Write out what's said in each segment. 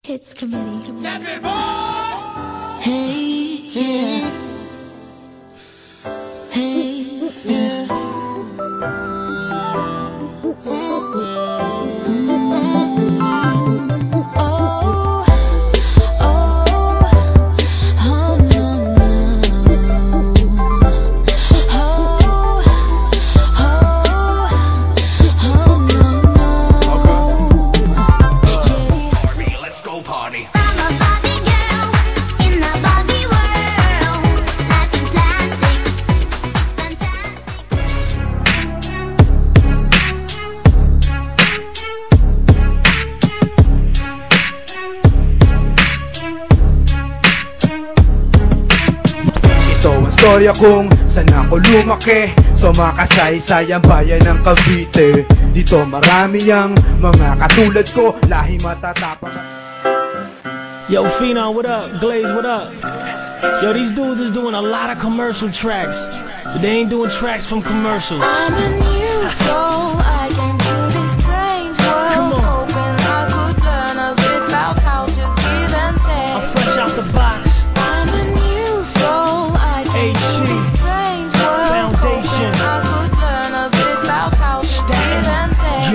Hits Committee. That's it, boy! Hey, yeah. Hey, yeah. Oh, oh, oh, no, no. Oh, oh, no, no. Party, let's go party. I'm a Barbie girl in the Barbie world. Life in plastic, it's fantastic. Ito ang storya kung saan ako lumaki sa makasaysayan bayan ng Cavite. Dito marami ang mga katulad ko, lahi matatapang. Yo, Phenom, what up? Glaze, what up? Yo, these dudes is doing a lot of commercial tracks, but they ain't doing tracks from commercials. I'm a new soul, I came to this strange world. Come on. Hoping I could learn a bit about how to give and take. I'm fresh out the box. I'm a new soul, I came to HG, this strange world. Foundation. Hoping I could learn a bit about how to give and take.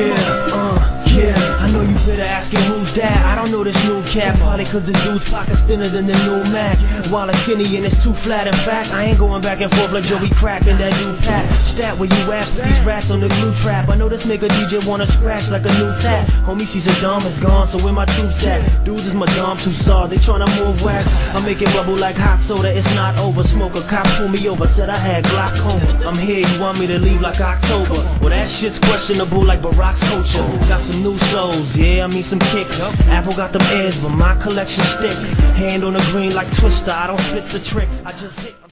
Yeah, I know you better asking who's that. I don't know this new cat, probably cause this dude's pocket's thinner than the new Mac. While it's skinny and it's too flat, in fact, I ain't going back and forth like Joey Crack and that new Pat. Stat where you ask these rats on the glue trap. I know this nigga DJ wanna scratch like a new tat. Homie sees a dumb is gone, so where my troops at? Dudes is my dumb too soft, they tryna move wax. I make it bubble like hot soda, it's not over. Smoke a cop pull me over, said I had glaucoma. I'm here, you want me to leave like October? Well that shit's questionable like Barack's culture. Got some new souls, yeah, I mean some kicks. Apple got them ears, but my collection stick. Hand on the green like Twister, I don't spit's a trick, I just hit.